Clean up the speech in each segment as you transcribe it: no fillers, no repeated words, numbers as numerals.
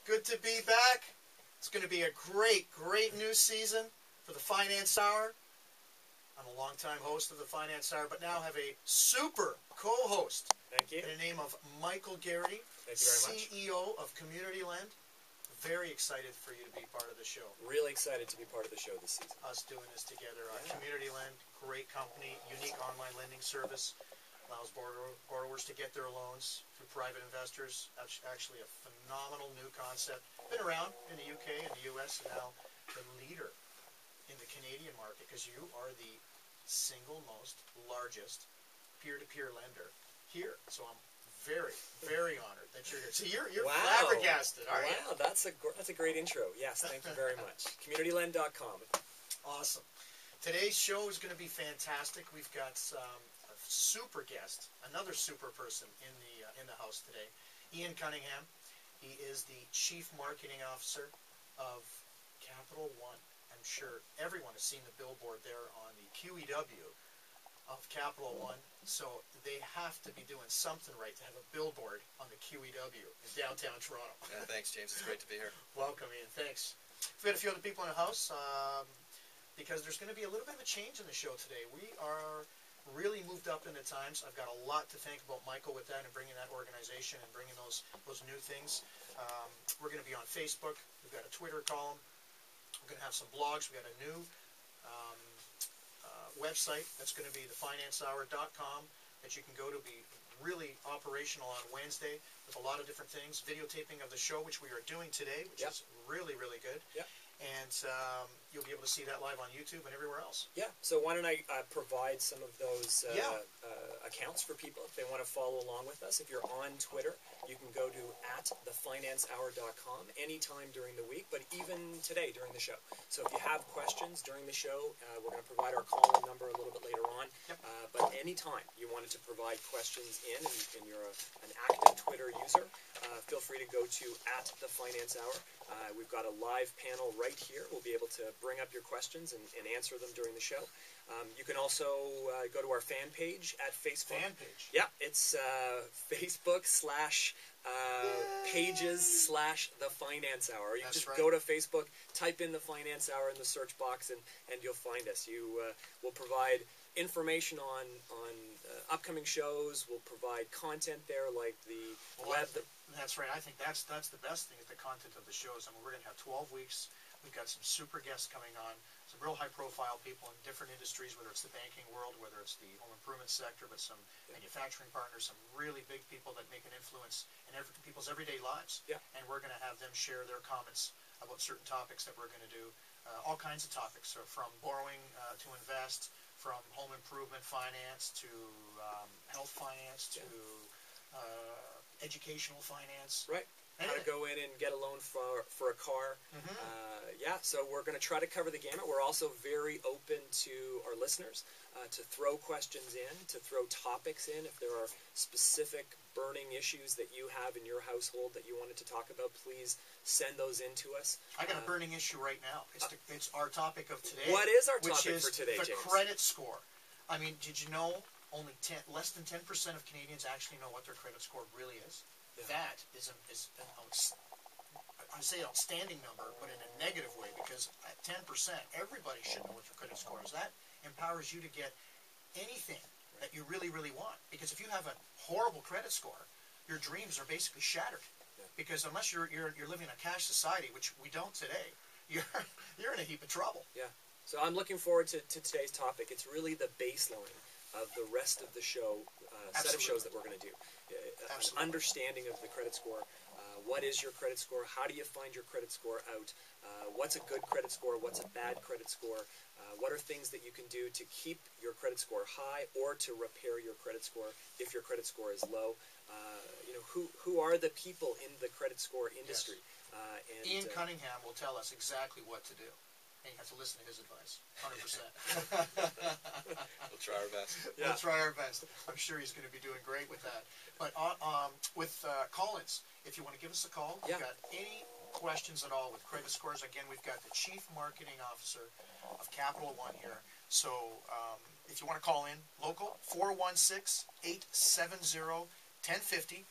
Good to be back. It's going to be a great news season for the Finance Hour. I'm a longtime host of the Finance Hour, but now have a super co-host. Thank you. In the name of Michael Garrity, Thank you very much. CEO of Community Lend. Very excited for you to be part of the show. Really excited to be part of the show this season. Us doing this together. Community Lend, great company, unique online lending service. Allows borrowers to get their loans through private investors. That's actually a phenomenal new concept. Been around in the UK and the US, and now the leader in the Canadian market, because you are the single most largest peer-to-peer lender here. So I'm very honored that you're here. So you're flabbergasted, aren't you? Wow, that's a great intro. Yes, thank you very much. CommunityLend.com. Awesome. Today's show is going to be fantastic. We've got a super guest, another super person in the house today, Ian Cunningham. He is the Chief Marketing Officer of Capital One. I'm sure everyone has seen the billboard there on the QEW of Capital One, so they have to be doing something right to have a billboard on the QEW in downtown Toronto. Yeah, thanks, James. It's great to be here. Welcome, Ian. Thanks. We've got a few other people in the house because there's going to be a little bit of a change in the show today. We are really moved up in the times. I've got a lot to thank about Michael with that and bringing that organization and bringing those new things. We're going to be on Facebook. We've got a Twitter column. We're going to have some blogs. We've got a new website that's going to be thefinancehour.com that you can go to, be really operational on Wednesday with a lot of different things. Videotaping of the show, which we are doing today, which is really good. Yep. And you'll be able to see that live on YouTube and everywhere else. Yeah, so why don't I provide some of those accounts for people if they want to follow along with us. If you're on Twitter, you can go to @thefinancehour.com anytime during the week, but even today during the show. So if you have questions during the show, we're going to provide our call-in number a little bit later on. Yep. But anytime you wanted to provide questions and you're an active Twitter user, feel free to go to @thefinancehour. We've got a live panel right here. We'll be able to bring up your questions and answer them during the show. You can also go to our fan page at Facebook. Fan page? Yeah, it's Facebook/pages/The Finance Hour. You can just go to Facebook, type in The Finance Hour in the search box, and you'll find us. You will provide information on upcoming shows. We'll provide content there like the web. That's right. I think that's the best thing is the content of the shows. I mean, we're going to have 12 weeks. We've got some super guests coming on, some real high-profile people in different industries, whether it's the banking world, whether it's the home improvement sector, but some manufacturing partners, some really big people that make an influence in people's everyday lives. Yeah. And we're going to have them share their comments about certain topics that we're going to do, all kinds of topics, so from borrowing to invest, from home improvement finance to health finance to educational finance. Right. How to go in and get a loan for a car. So we're going to try to cover the gamut. We're also very open to our listeners to throw questions in, to throw topics in. If there are specific burning issues that you have in your household that you wanted to talk about, please send those in to us. I got a burning issue right now. It's our topic of today. What is our topic for today, James? The credit score. I mean, did you know less than 10% of Canadians actually know what their credit score really is? Yeah. That is I say outstanding number, but in a negative way, because at 10%, everybody should know what your credit score is. That empowers you to get anything that you really want. Because if you have a horrible credit score, your dreams are basically shattered. Yeah. Because unless you're living in a cash society, which we don't today, you're in a heap of trouble. Yeah. So I'm looking forward to today's topic. It's really the baseline of the rest of the show, set of shows that we're going to do. An understanding of the credit score. What is your credit score? How do you find your credit score out? What's a good credit score? What's a bad credit score? What are things that you can do to keep your credit score high or to repair your credit score if your credit score is low? Who are the people in the credit score industry? Yes. Ian Cunningham will tell us exactly what to do. And you have to listen to his advice, 100%. We'll try our best. Yeah. We'll try our best. I'm sure he's going to be doing great with that. But with call-ins, if you want to give us a call, if you've got any questions at all with credit scores, again, we've got the Chief Marketing Officer of Capital One here. So if you want to call in, local, 416-870-1050.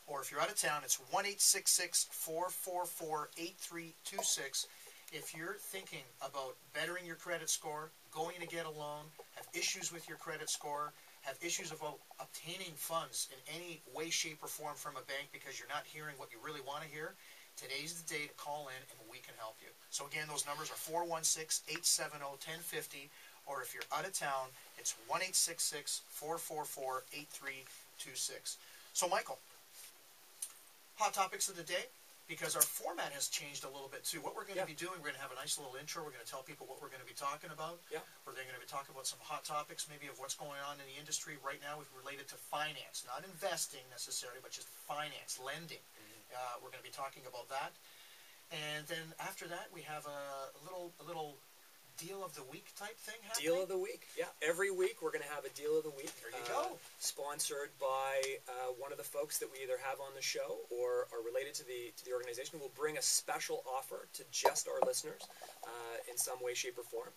or if you're out of town, it's 1-866-444-8326. If you're thinking about bettering your credit score, going to get a loan, have issues with your credit score, have issues about obtaining funds in any way, shape, or form from a bank because you're not hearing what you really want to hear, today's the day to call in and we can help you. So again, those numbers are 416-870-1050, or if you're out of town, it's 1-866-444-8326. So Michael, hot topics of the day, because our format has changed a little bit too. What we're going to be doing, we're going to have a nice little intro. We're going to tell people what we're going to be talking about. Yeah. We're then going to be talking about some hot topics, maybe of what's going on in the industry right now related to finance, not investing necessarily, but just finance, lending. We're going to be talking about that. And then after that, we have a little deal of the week type thing happening. Deal of the week, yeah. Every week we're going to have a deal of the week. There you go. Sponsored by one of the folks that we either have on the show or are related to the organization. We'll bring a special offer to just our listeners in some way, shape, or form.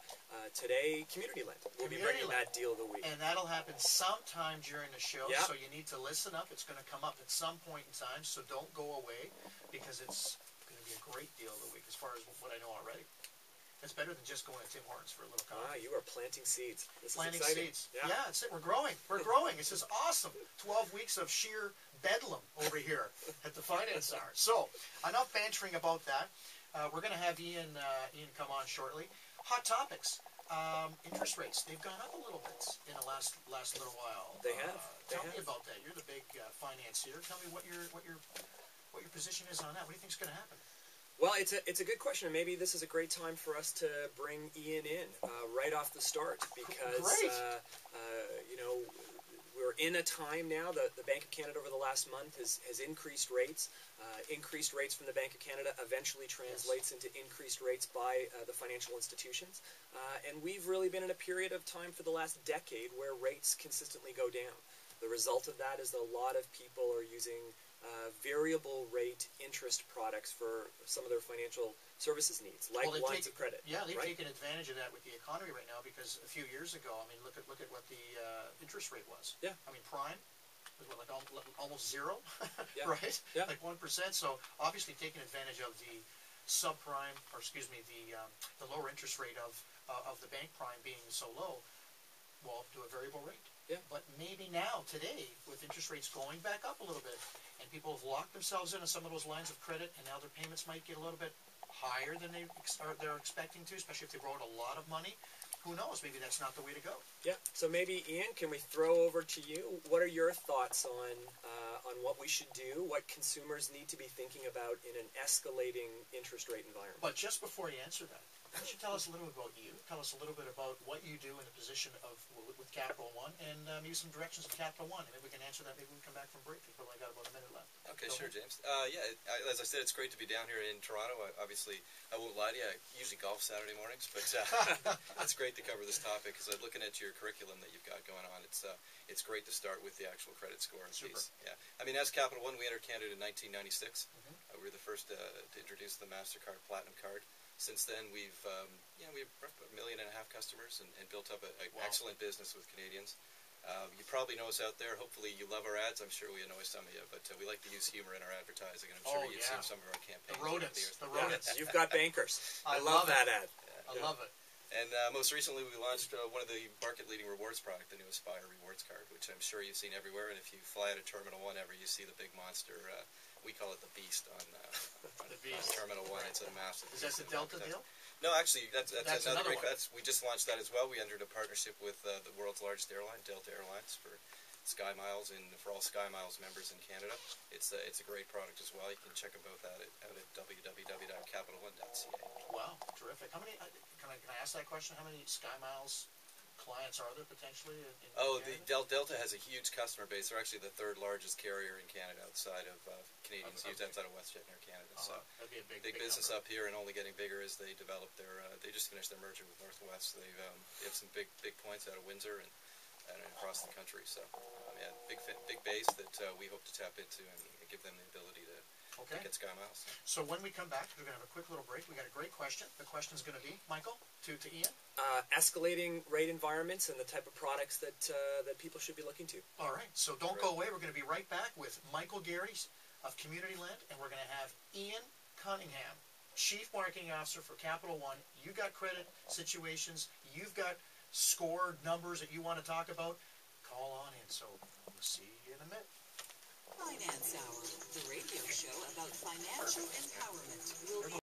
Today, Community Lend. We'll be bringing that deal of the week. And that'll happen sometime during the show, yeah. So you need to listen up. It's going to come up at some point in time, so don't go away, because it's going to be a great deal of the week as far as what I know already. It's better than just going to Tim Hortons for a little coffee. Ah, you are planting seeds. This planting is exciting. Seeds. Yeah, it's it. We're growing. We're growing. This is awesome. 12 weeks of sheer bedlam over here at the Finance Hour. So, enough bantering about that. We're going to have Ian come on shortly. Hot topics. Interest rates. They've gone up a little bit in the last little while. They have. Tell me about that. You're the big financier. Tell me what your position is on that. What do you think is going to happen? Well, it's a good question, and maybe this is a great time for us to bring Ian in right off the start, because we're in a time now that the Bank of Canada over the last month has increased rates. Increased rates from the Bank of Canada eventually translates into increased rates by the financial institutions, and we've really been in a period of time for the last decade where rates consistently go down. The result of that is a lot of people are using variable rate interest products for some of their financial services needs, like lines of credit. Yeah, they've taken advantage of that with the economy right now, because a few years ago, I mean, look at what the interest rate was. Yeah. I mean, prime was like almost zero, yeah. right? Yeah. Like 1%. So obviously taking advantage of the subprime, or excuse me, the lower interest rate of the bank prime being so low, well, to a variable rate. Yeah. But maybe now, today, with interest rates going back up a little bit, and people have locked themselves in on some of those lines of credit, and now their payments might get a little bit higher than they're expecting to, especially if they borrowed a lot of money. Who knows? Maybe that's not the way to go. Yeah. So maybe, Ian, can we throw over to you? What are your thoughts on what we should do, what consumers need to be thinking about in an escalating interest rate environment? But just before you answer that, why don't you tell us a little bit about you? Tell us a little bit about what you do in the position with Capital One, and maybe some directions of Capital One. And maybe we can answer that. Maybe we can come back from break. We've only got about a minute left. Okay, sure, James. As I said, it's great to be down here in Toronto. Obviously, I won't lie to you, I usually golf Saturday mornings, but it's great to cover this topic, because I'm looking at your curriculum that you've got going on. It's great to start with the actual credit scoring piece. Yeah. I mean, as Capital One, we entered Canada in 1996. We were the first to introduce the MasterCard Platinum Card. Since then, we've we've 1.5 million customers and built up an excellent business with Canadians. You probably know us out there. Hopefully you love our ads. I'm sure we annoy some of you, but we like to use humor in our advertising, and I'm sure you've seen some of our campaigns. The rodents. You've got bankers. I love that ad. I love it. And most recently, we launched one of the market-leading rewards product, the new Aspire Rewards Card, which I'm sure you've seen everywhere. And if you fly out of Terminal 1 ever, you see the big monster. We call it the Beast on Terminal 1. It's a massive. Is that the Delta deal? No, actually, that's another great. one. We just launched that as well. We entered a partnership with the world's largest airline, Delta Airlines, for Sky Miles, and for all Sky Miles members in Canada. It's a great product as well. You can check about that out at www.capitalone.ca. Wow, terrific. How many? Can I ask that question? How many Sky Miles clients are there potentially in Canada? Delta has a huge customer base. They're actually the third largest carrier in Canada outside of Canadians used outside of WestJet in Air Canada. So that'd be a big business number up here, and only getting bigger as they develop their. They just finished their merger with Northwest. They have some big points out of Windsor and across the country. So big base that we hope to tap into and give them the ability to get Sky Miles. So when we come back, we're going to have a quick little break. We got a great question. The question is going to be, Michael, to Ian. Escalating rate environments and the type of products that people should be looking to. All right. So don't go away. We're going to be right back with Michael Garrity, of Community Lend, and we're going to have Ian Cunningham, Chief Marketing Officer for Capital One. You got credit situations, you've got score numbers that you want to talk about, call on in. So we'll see you in a minute. Finance Hour, the radio show about financial empowerment, will be